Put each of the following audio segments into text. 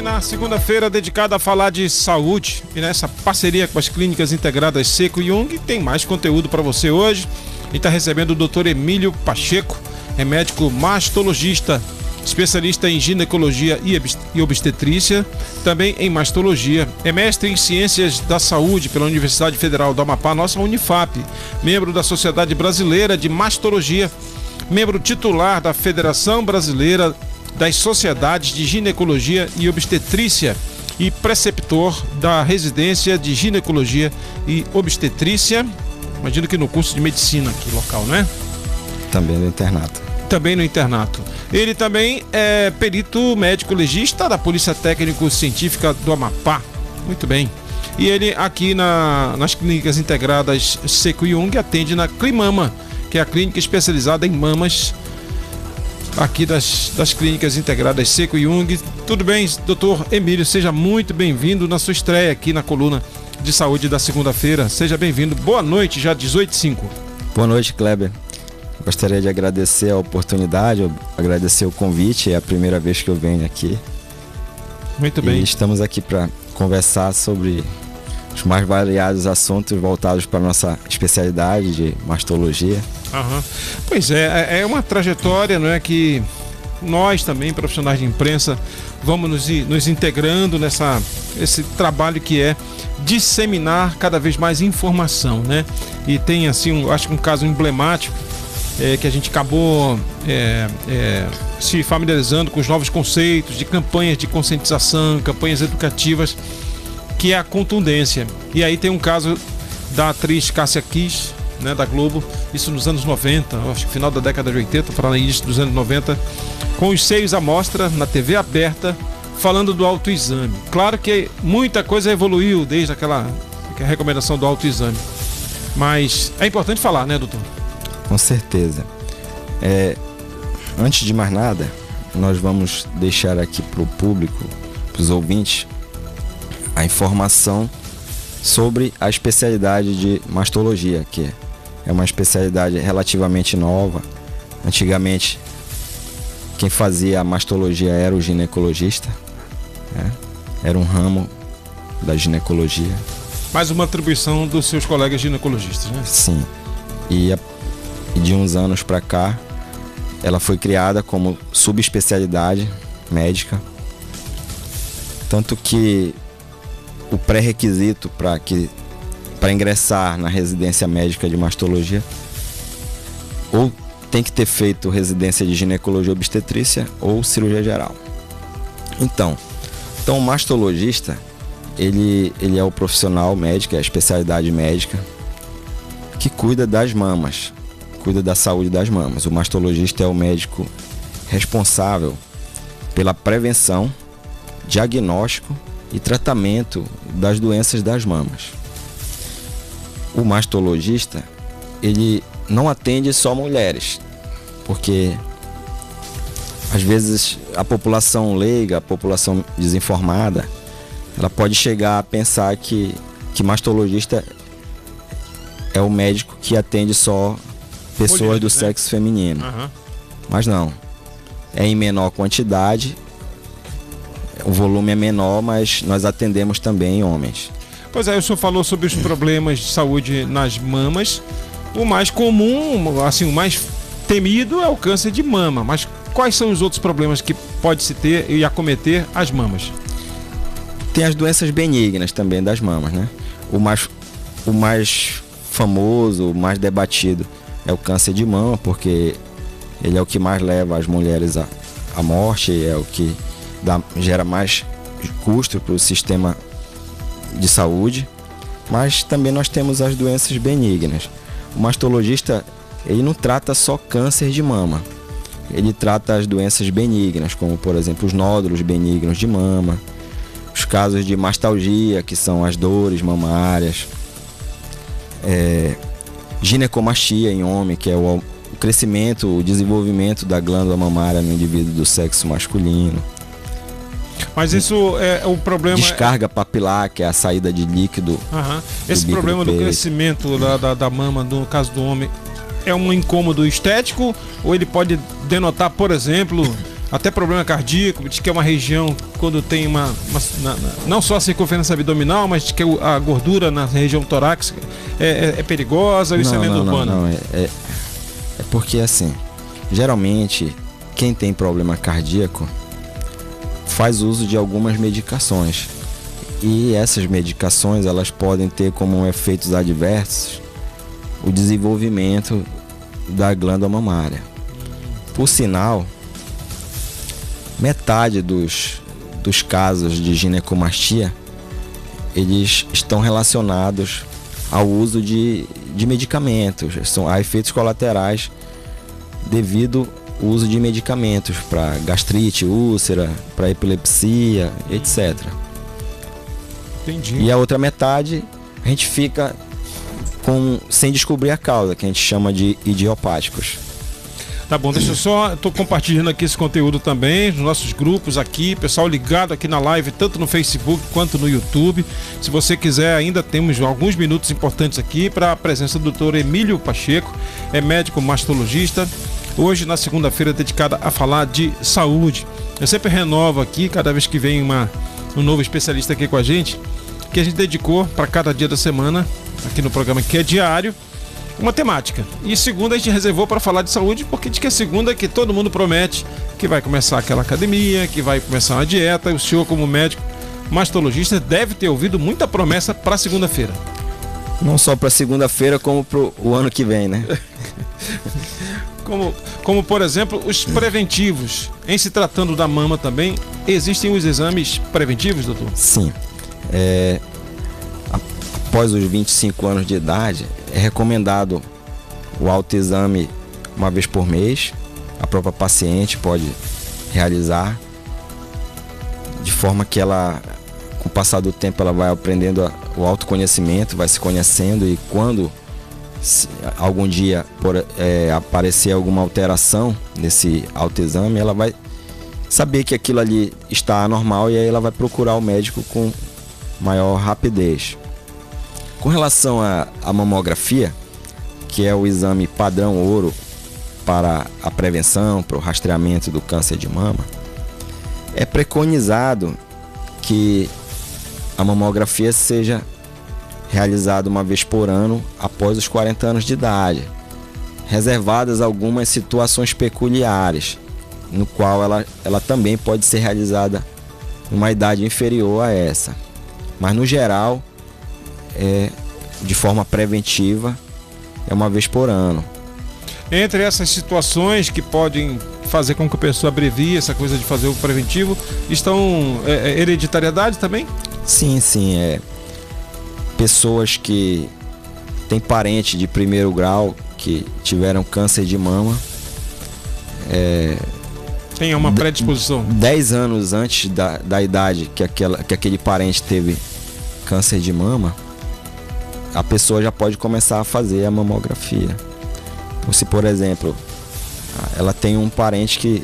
na segunda-feira dedicada a falar de saúde e nessa parceria com as clínicas integradas Seco e Jung, tem mais conteúdo para você hoje. A gente está recebendo o Dr. Emílio Pacheco, é médico mastologista, especialista em ginecologia e obstetrícia, também em mastologia. É mestre em ciências da saúde pela Universidade Federal do Amapá, nossa Unifap, membro da Sociedade Brasileira de Mastologia, membro titular da Federação Brasileira das Sociedades de Ginecologia e Obstetrícia e preceptor da Residência de Ginecologia e Obstetrícia, imagino que no curso de medicina aqui local, né? Também no internato. Também no internato. Ele também é perito médico legista da Polícia Técnico-Científica do Amapá. Muito bem. E ele aqui nas clínicas integradas Seco e Jung atende na Climama, que é a clínica especializada em mamas aqui das clínicas integradas Seco e Jung. Tudo bem, doutor Emílio? Seja muito bem-vindo na sua estreia aqui na coluna de saúde da segunda-feira. Seja bem-vindo. Boa noite, já 18h05. Boa noite, Kleber. Gostaria de agradecer a oportunidade, agradecer o convite. É a primeira vez que eu venho aqui. Muito bem. E estamos aqui para conversar sobre os mais variados assuntos voltados para a nossa especialidade de mastologia. Uhum. Pois é uma trajetória, não é, que nós também, profissionais de imprensa, vamos nos integrando esse trabalho que é disseminar cada vez mais informação, né? E tem assim, acho que um caso emblemático que a gente acabou se familiarizando com os novos conceitos de campanhas de conscientização, campanhas educativas, que é a contundência. E aí tem um caso da atriz Cássia Kiss, né, da Globo, isso nos anos 90, acho que final da década de 80 para início dos anos 90, com os seios à mostra na TV aberta, falando do autoexame. Claro que muita coisa evoluiu desde aquela recomendação do autoexame, mas é importante falar, né, doutor? Com certeza. Antes de mais nada, nós vamos deixar aqui para o público, para os ouvintes, a informação sobre a especialidade de mastologia, que é uma especialidade relativamente nova. Antigamente, quem fazia a mastologia era o ginecologista, né? Era um ramo da ginecologia. Mais uma atribuição dos seus colegas ginecologistas, né? Sim. E de uns anos para cá, ela foi criada como subespecialidade médica. Tanto que o pré-requisito para ingressar na residência médica de mastologia, ou tem que ter feito residência de ginecologia e obstetrícia ou cirurgia geral. Então o mastologista, ele é o profissional médico, é a especialidade médica que cuida das mamas, cuida da saúde das mamas. O mastologista é o médico responsável pela prevenção, diagnóstico e tratamento das doenças das mamas. O mastologista, ele não atende só mulheres, porque às vezes a população leiga, a população desinformada, ela pode chegar a pensar que mastologista é o médico que atende só pessoas mulheres, do sexo feminino. Uhum. Mas não, é em menor quantidade, o volume é menor, mas nós atendemos também homens. Pois é, o senhor falou sobre os problemas de saúde nas mamas. O mais comum, assim, o mais temido é o câncer de mama. Mas quais são os outros problemas que pode-se ter e acometer as mamas? Tem as doenças benignas também das mamas, né? O mais famoso, o mais debatido é o câncer de mama, porque ele é o que mais leva as mulheres à morte, é o que gera mais custo para o sistema de saúde. Mas também nós temos as doenças benignas. O mastologista, ele não trata só câncer de mama, ele trata as doenças benignas, como por exemplo os nódulos benignos de mama, os casos de mastalgia, que são as dores mamárias, ginecomastia em homem, que é o crescimento, o desenvolvimento da glândula mamária no indivíduo do sexo masculino. Mas isso é o problema... Descarga papilar, que é a saída de líquido. Esse problema do crescimento da mama, no caso do homem, é um incômodo estético? Ou ele pode denotar, por exemplo, até problema cardíaco, diz que é uma região quando tem não só a circunferência abdominal, mas diz que a gordura na região torácica é perigosa, isso é lenda urbana? Não, é porque assim, geralmente quem tem problema cardíaco faz uso de algumas medicações, e essas medicações elas podem ter como efeitos adversos o desenvolvimento da glândula mamária. Por sinal, metade dos casos de ginecomastia eles estão relacionados ao uso de medicamentos, há efeitos colaterais devido ao uso de medicamentos para gastrite, úlcera, para epilepsia, etc. Entendi. E a outra metade a gente fica sem descobrir a causa, que a gente chama de idiopáticos. Tá bom, deixa eu só, tô compartilhando aqui esse conteúdo também nos nossos grupos aqui, pessoal ligado aqui na live, tanto no Facebook quanto no YouTube. Se você quiser, ainda temos alguns minutos importantes aqui para a presença do Dr. Emílio Pacheco, é médico mastologista, hoje na segunda-feira dedicada a falar de saúde. Eu sempre renovo aqui, cada vez que vem um novo especialista aqui com a gente, que a gente dedicou para cada dia da semana, aqui no programa que é diário, uma temática. E segunda a gente reservou para falar de saúde, porque diz que é segunda que todo mundo promete que vai começar aquela academia, que vai começar uma dieta. O senhor, como médico mastologista, deve ter ouvido muita promessa para segunda-feira. Não só para segunda-feira, como para o ano que vem, né? Como, por exemplo, os preventivos. Em se tratando da mama também, existem os exames preventivos, doutor? Sim. Após os 25 anos de idade, é recomendado o autoexame uma vez por mês. A própria paciente pode realizar, de forma que ela, com o passar do tempo, ela vai aprendendo o autoconhecimento, vai se conhecendo, e quando algum dia aparecer alguma alteração nesse autoexame, ela vai saber que aquilo ali está anormal, e aí ela vai procurar o médico com maior rapidez. Com relação à mamografia, que é o exame padrão ouro para a prevenção, para o rastreamento do câncer de mama, é preconizado que a mamografia seja realizada uma vez por ano após os 40 anos de idade, reservadas algumas situações peculiares, no qual ela também pode ser realizada numa idade inferior a essa. Mas no geral, de forma preventiva, é uma vez por ano. Entre essas situações que podem fazer com que a pessoa abrevie essa coisa de fazer o preventivo, estão hereditariedade também? Sim. Pessoas que têm parente de primeiro grau que tiveram câncer de mama, tem uma predisposição. 10 anos antes da idade que aquele parente teve câncer de mama, a pessoa já pode começar a fazer a mamografia. Ou se, por exemplo, ela tem um parente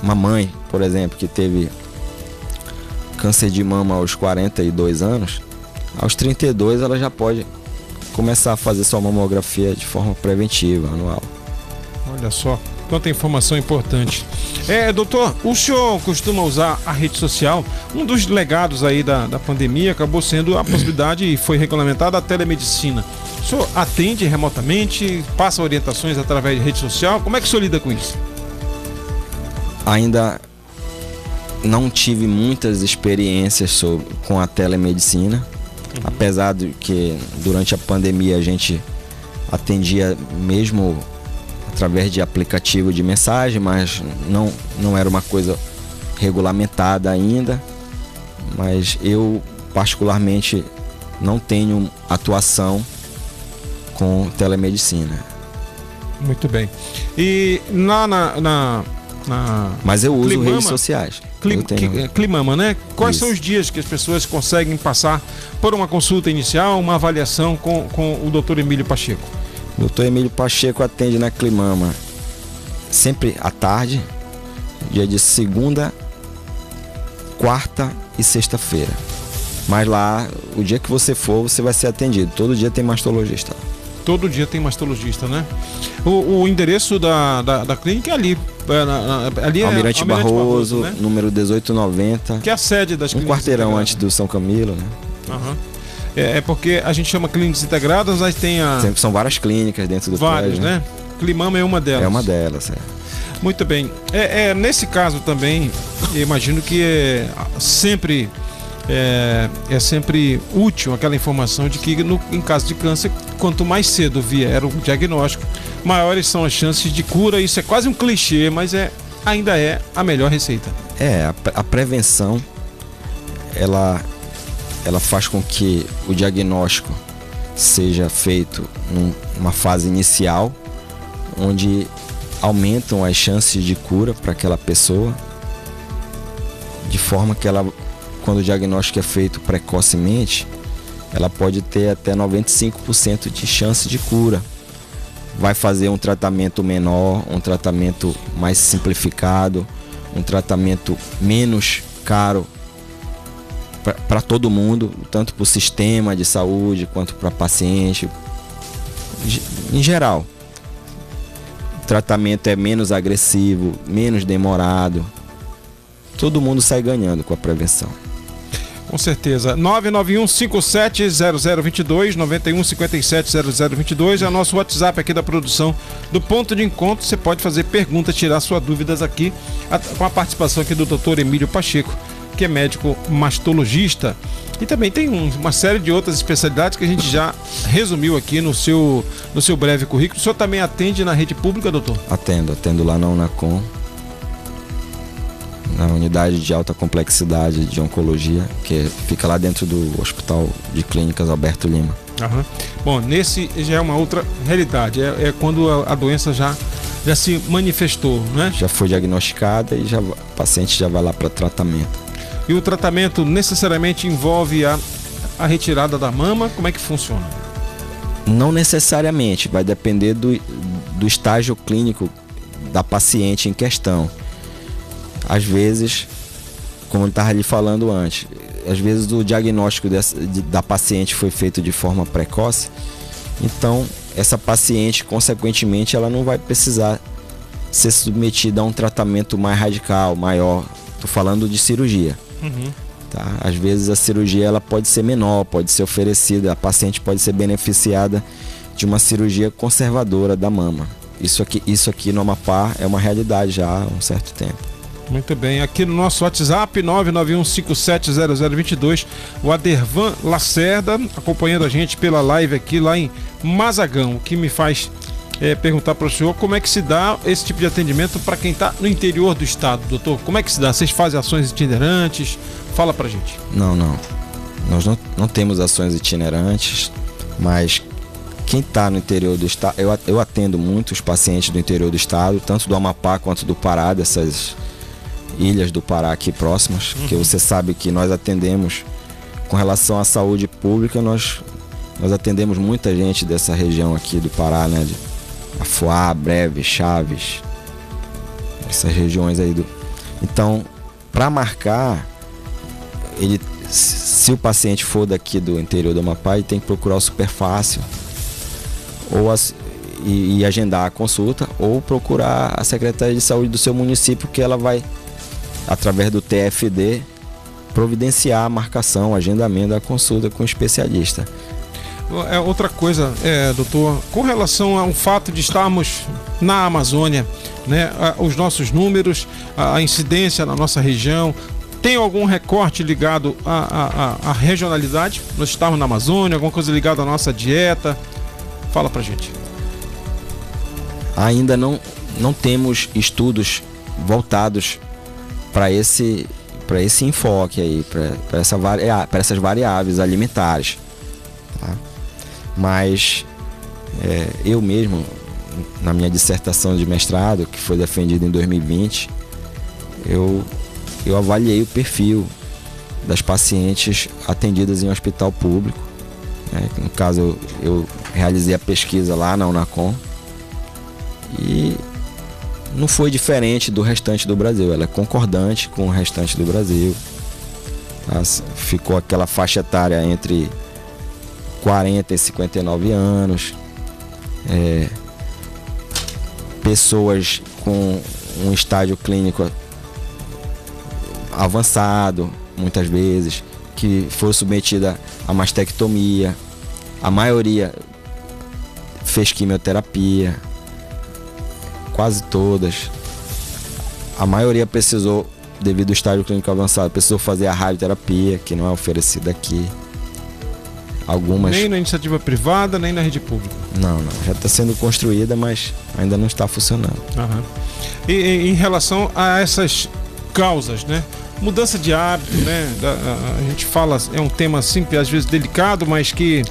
uma mãe, por exemplo, que teve câncer de mama aos 42 anos, aos 32 ela já pode começar a fazer sua mamografia de forma preventiva, anual. Olha só, quanta informação importante. Doutor, o senhor costuma usar a rede social? Um dos legados aí da pandemia acabou sendo a possibilidade, e foi regulamentada, a telemedicina. O senhor atende remotamente, passa orientações através de rede social? Como é que o senhor lida com isso? Ainda não tive muitas experiências com a telemedicina, apesar de que durante a pandemia a gente atendia mesmo através de aplicativo de mensagem, mas não era uma coisa regulamentada ainda. Mas eu particularmente não tenho atuação com telemedicina. Muito bem. E mas eu uso Climama, redes sociais. Climama, né? Quais Isso. são os dias que as pessoas conseguem passar por uma consulta inicial, uma avaliação com o Dr. Emílio Pacheco? O Dr. Emílio Pacheco atende na Climama sempre à tarde, dia de segunda, quarta e sexta-feira. Mas lá, o dia que você for, você vai ser atendido. Todo dia tem mastologista. Todo dia tem mastologista, né? O endereço da clínica é ali. Ali Almirante Barroso, né? Número 1890. Que é a sede das clínicas. Um quarteirão antes do São Camilo, né? Uhum. É porque a gente chama clínicas integradas, mas tem Sempre são várias clínicas dentro do várias, prédio, né? Climama é uma delas. É uma delas, é. Muito bem. Nesse caso também, eu imagino que sempre útil aquela informação de que em caso de câncer, quanto mais cedo vier o diagnóstico, maiores são as chances de cura. Isso é quase um clichê, mas ainda é a melhor receita. A prevenção, ela faz com que o diagnóstico seja feito numa fase inicial, onde aumentam as chances de cura para aquela pessoa, de forma que ela, quando o diagnóstico é feito precocemente, ela pode ter até 95% de chance de cura. Vai fazer um tratamento menor, um tratamento mais simplificado, um tratamento menos caro para todo mundo, tanto para o sistema de saúde quanto para paciente. Em geral, o tratamento é menos agressivo, menos demorado. Todo mundo sai ganhando com a prevenção. Com certeza. 991-570022, 91-570022 é o nosso WhatsApp aqui da produção do Ponto de Encontro. Você pode fazer perguntas, tirar suas dúvidas aqui, com a participação aqui do Dr. Emílio Pacheco, que é médico mastologista. E também tem uma série de outras especialidades que a gente já resumiu aqui no seu breve currículo. O senhor também atende na rede pública, doutor? Atendo lá na Unacom, na unidade de alta complexidade de oncologia, que fica lá dentro do Hospital de Clínicas Alberto Lima. Uhum. Bom, nesse já é uma outra realidade, é quando a doença já se manifestou, né? Já foi diagnosticada e o paciente já vai lá para tratamento. E o tratamento necessariamente envolve a retirada da mama? Como é que funciona? Não necessariamente, vai depender do estágio clínico da paciente em questão. Às vezes, como eu estava lhe falando antes, às vezes o diagnóstico da paciente foi feito de forma precoce, então essa paciente, consequentemente, ela não vai precisar ser submetida a um tratamento mais radical, maior. Estou falando de cirurgia. Uhum. Tá? Às vezes a cirurgia ela pode ser menor, pode ser oferecida, a paciente pode ser beneficiada de uma cirurgia conservadora da mama. Isso aqui no Amapá é uma realidade já há um certo tempo. Muito bem, aqui no nosso WhatsApp 991570022, o Adervan Lacerda acompanhando a gente pela live aqui lá em Mazagão, o que me faz perguntar para o senhor como é que se dá esse tipo de atendimento para quem está no interior do estado, doutor. Como é que se dá? Vocês fazem ações itinerantes? Fala para a gente. Não. Nós não temos ações itinerantes, mas quem está no interior do estado, eu atendo muitos pacientes do interior do estado, tanto do Amapá quanto do Pará, dessas ilhas do Pará aqui próximas, que você sabe que nós atendemos com relação à saúde pública, nós atendemos muita gente dessa região aqui do Pará, né, de Afuá, Breve, Chaves, essas regiões aí Então, para marcar, se o paciente for daqui do interior do Amapá, ele tem que procurar o Superfácil e agendar a consulta, ou procurar a Secretaria de Saúde do seu município, que ela vai, através do TFD, providenciar a marcação, o agendamento da consulta com o especialista. Outra coisa, doutor, com relação ao fato de estarmos na Amazônia, né, os nossos números, a incidência na nossa região, tem algum recorte ligado à regionalidade? Nós estamos na Amazônia, alguma coisa ligada à nossa dieta? Fala pra gente. Ainda não temos estudos voltados para esse enfoque aí, para essas variáveis alimentares, tá? Mas eu mesmo, na minha dissertação de mestrado, que foi defendida em 2020, eu avaliei o perfil das pacientes atendidas em hospital público, né? No caso, eu realizei a pesquisa lá na Unacom e não foi diferente do restante do Brasil, ela é concordante com o restante do Brasil, tá? Ficou aquela faixa etária entre 40 e 59 anos, pessoas com um estágio clínico avançado, muitas vezes, que foi submetida a mastectomia. A maioria fez quimioterapia, quase todas. A maioria precisou, devido ao estágio clínico avançado, precisou fazer a radioterapia, que não é oferecida aqui. Algumas... Nem na iniciativa privada, nem na rede pública. Não, já está sendo construída, mas ainda não está funcionando. Uhum. E em relação a essas causas, né? Mudança de hábito, né? A gente fala, é um tema simples, às vezes delicado, mas que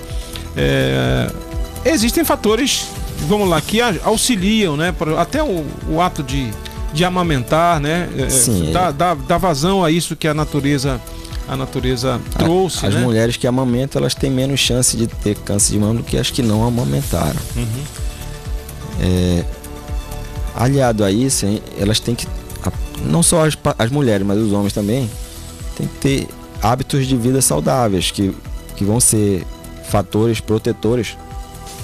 existem fatores, vamos lá, que auxiliam, né? Até o ato de amamentar, né? Sim, dá vazão a isso que a natureza trouxe. As né? mulheres que amamentam, elas têm menos chance de ter câncer de mama do que as que não amamentaram. Uhum. Aliado a isso, elas têm que, não só as mulheres, mas os homens também, tem que ter hábitos de vida saudáveis, que vão ser fatores protetores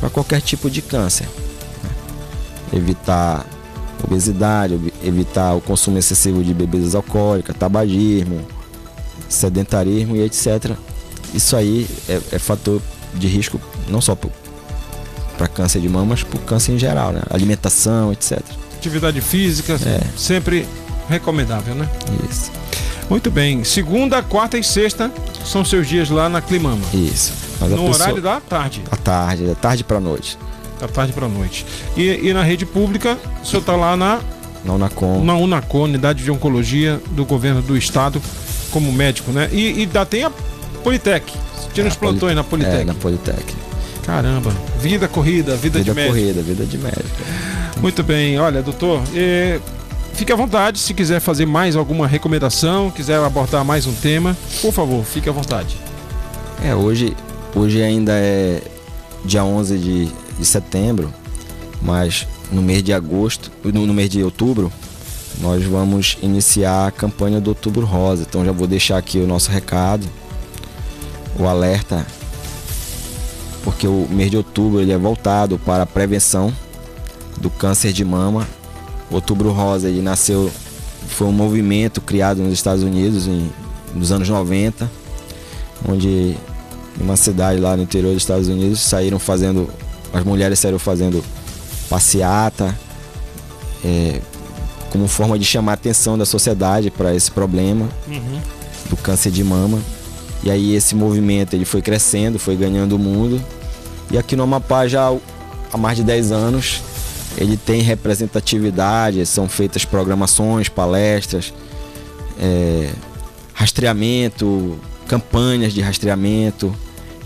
para qualquer tipo de câncer. Evitar obesidade, evitar o consumo excessivo de bebidas alcoólicas, tabagismo, sedentarismo e etc. Isso aí é fator de risco não só para câncer de mama, mas para o câncer em geral, né? Alimentação, etc. Atividade física, sempre recomendável, né? Isso. Muito bem. Segunda, quarta e sexta são seus dias lá na Climama. Isso. Mas no horário da tarde. Da tarde para noite. Da tarde para noite. E na rede pública, o senhor está lá na Unacom. Na Unacom, Unidade de Oncologia do Governo do Estado, como médico, né? E ainda tem a Politec. Tira os plantões na Politec. Na Politec. Caramba. Vida corrida, vida de médico. Vida de médico. Muito bem. Olha, doutor, fique à vontade se quiser fazer mais alguma recomendação, quiser abordar mais um tema, por favor, fique à vontade. Hoje ainda é dia 11 de setembro, mas no mês de agosto, no mês de outubro, nós vamos iniciar a campanha do Outubro Rosa. Então já vou deixar aqui o nosso recado, o alerta, porque o mês de outubro ele é voltado para a prevenção do câncer de mama. O Outubro Rosa ele foi um movimento criado nos Estados Unidos nos anos 90, onde em uma cidade lá no interior dos Estados Unidos as mulheres saíram fazendo passeata, como forma de chamar a atenção da sociedade para esse problema do câncer de mama. E aí esse movimento ele foi crescendo, foi ganhando o mundo. E aqui no Amapá já há mais de 10 anos ele tem representatividade, são feitas programações, palestras, rastreamento, campanhas de rastreamento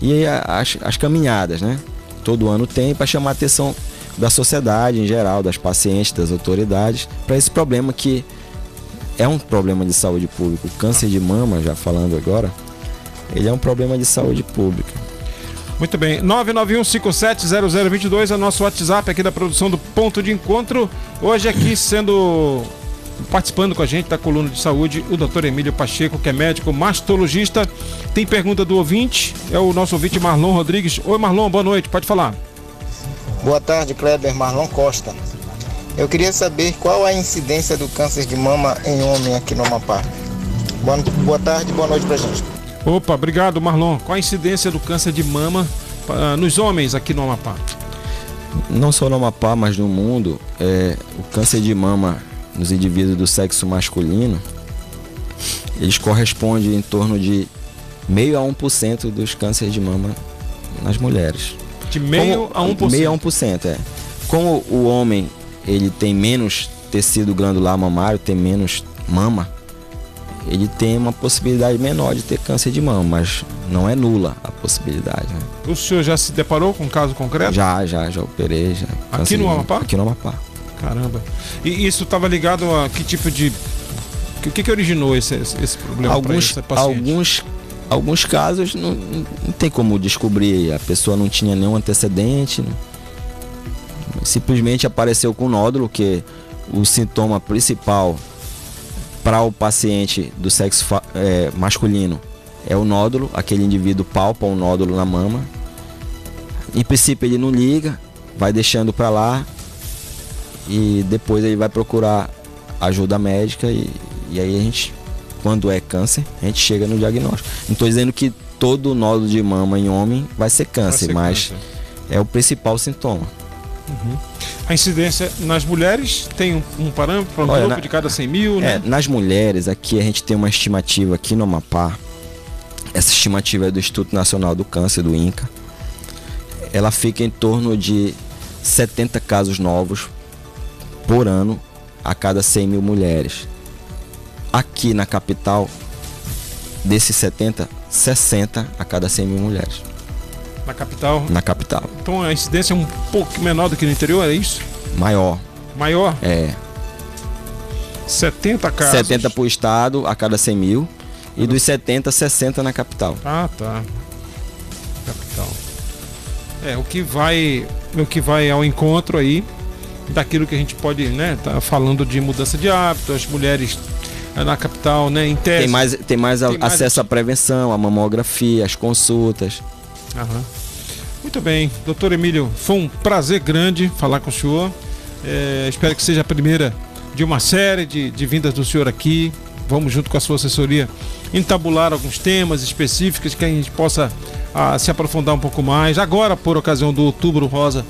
e as caminhadas, né? Todo ano tem, para chamar a atenção da sociedade em geral, das pacientes, das autoridades, para esse problema que é um problema de saúde pública. O câncer de mama, já falando agora, ele é um problema de saúde pública. Muito bem, 991570022 é nosso WhatsApp aqui da produção do Ponto de Encontro. Hoje aqui participando com a gente da coluna de saúde, o Dr. Emílio Pacheco, que é médico mastologista. Tem pergunta do ouvinte, é o nosso ouvinte Marlon Rodrigues. Oi Marlon, boa noite, pode falar. Boa tarde, Kleber, Marlon Costa. Eu queria saber qual a incidência do câncer de mama em homem aqui no Amapá. Boa tarde, boa noite pra gente. Opa, obrigado Marlon. Qual a incidência do câncer de mama nos homens aqui no Amapá? Não só no Amapá, mas no mundo, o câncer de mama nos indivíduos do sexo masculino, eles correspondem em torno de 0,5% a 1% dos cânceres de mama nas mulheres. De 0,5% a 1%? 0,5% a 1%, Como o homem ele tem menos tecido glandular mamário, tem menos mama, ele tem uma possibilidade menor de ter câncer de mama, mas não é nula a possibilidade, né? O senhor já se deparou com um caso concreto? Já operei. Aqui no Amapá? Aqui no Amapá. Caramba. E isso estava ligado a que tipo de... O que originou esse problema para esse paciente? Alguns casos não tem como descobrir. A pessoa não tinha nenhum antecedente. Simplesmente apareceu com nódulo, que o sintoma principal para o paciente do sexo masculino é o nódulo. Aquele indivíduo palpa um nódulo na mama. Em princípio ele não liga, vai deixando para lá e depois ele vai procurar ajuda médica e aí a gente, quando é câncer, a gente chega no diagnóstico. Não estou dizendo que todo nódulo de mama em homem vai ser câncer, mas é o principal sintoma. Uhum. A incidência nas mulheres tem um parâmetro, um grupo de cada 100 mil, né? Nas mulheres, aqui a gente tem uma estimativa aqui no Amapá. Essa estimativa é do Instituto Nacional do Câncer, do INCA. Ela fica em torno de 70 casos novos por ano a cada 100 mil mulheres. Aqui na capital, desses 70, 60 a cada 100 mil mulheres. Na capital? Na capital. Então a incidência é um pouco menor do que no interior, é isso? Maior. Maior? É. 70 casos. 70 por estado a cada 100 mil. E dos 70, 60 na capital. Ah, tá. Capital. O que vai ao encontro aí daquilo que a gente pode, né, tá falando de mudança de hábito, as mulheres na capital, né, em tese. Tem mais acesso à prevenção, à mamografia, às consultas. Aham. Muito bem, doutor Emílio, foi um prazer grande falar com o senhor. Espero que seja a primeira de uma série de vindas do senhor aqui. Vamos, junto com a sua assessoria, entabular alguns temas específicos que a gente possa se aprofundar um pouco mais. Agora, por ocasião do Outubro Rosa,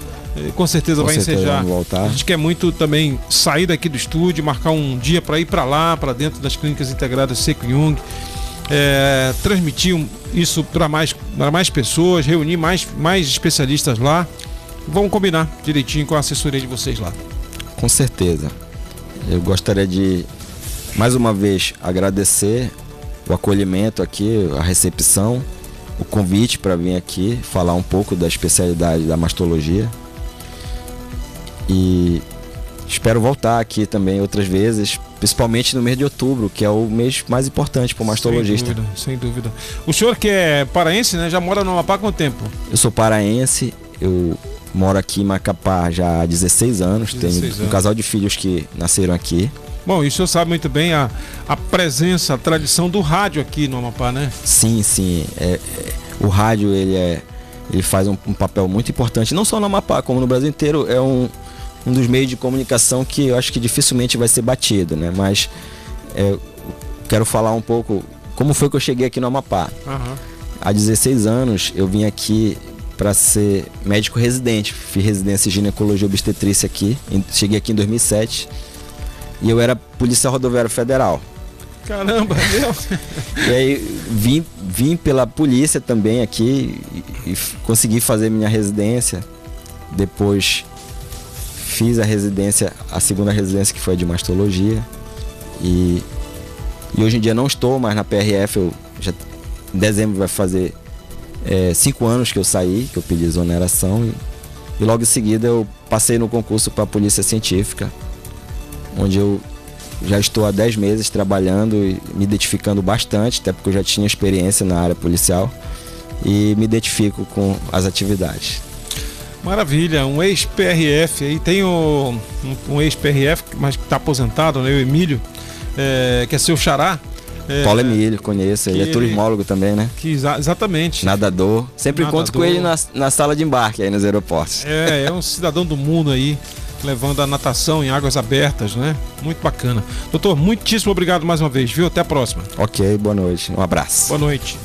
com certeza vai ensejar. A gente quer muito também sair daqui do estúdio, marcar um dia para ir para lá, para dentro das clínicas integradas Seco Jung, transmitir isso para mais pessoas, reunir mais especialistas lá. Vamos combinar direitinho com a assessoria de vocês lá. Com certeza. Eu gostaria de, mais uma vez, agradecer o acolhimento aqui, a recepção, o convite para vir aqui falar um pouco da especialidade da mastologia. E espero voltar aqui também outras vezes, principalmente no mês de outubro, que é o mês mais importante para o mastologista. Sem dúvida. O senhor que é paraense, né? Já mora no Amapá há quanto tempo? Eu sou paraense, eu moro aqui em Macapá já há 16 anos, tenho um casal de filhos que nasceram aqui. Bom, e o senhor sabe muito bem a presença, a tradição do rádio aqui no Amapá, né? Sim. O rádio ele faz um papel muito importante, não só no Amapá, como no Brasil inteiro. É um dos meios de comunicação que eu acho que dificilmente vai ser batido, né? Mas quero falar um pouco como foi que eu cheguei aqui no Amapá. Uhum. Há 16 anos eu vim aqui para ser médico residente, fiz residência em ginecologia e obstetrícia aqui, cheguei aqui em 2007 e eu era policial rodoviário federal. Caramba, meu! E aí vim pela polícia também aqui e consegui fazer minha residência. Depois fiz a segunda residência, que foi a de mastologia. E hoje em dia não estou mais na PRF, em dezembro vai fazer 5 anos que eu saí, que eu pedi exoneração. E logo em seguida eu passei no concurso para a Polícia Científica, onde eu já estou há 10 meses trabalhando e me identificando bastante, até porque eu já tinha experiência na área policial e me identifico com as atividades. Maravilha, um ex-PRF aí, tem um ex-PRF, mas que está aposentado, né, o Emílio, que é seu xará. Paulo Emílio, conheço, ele é turismólogo também, né? Exatamente. Nadador, sempre encontro com ele na sala de embarque aí nos aeroportos. É um cidadão do mundo aí, levando a natação em águas abertas, né? Muito bacana. Doutor, muitíssimo obrigado mais uma vez, viu? Até a próxima. Ok, boa noite, um abraço. Boa noite.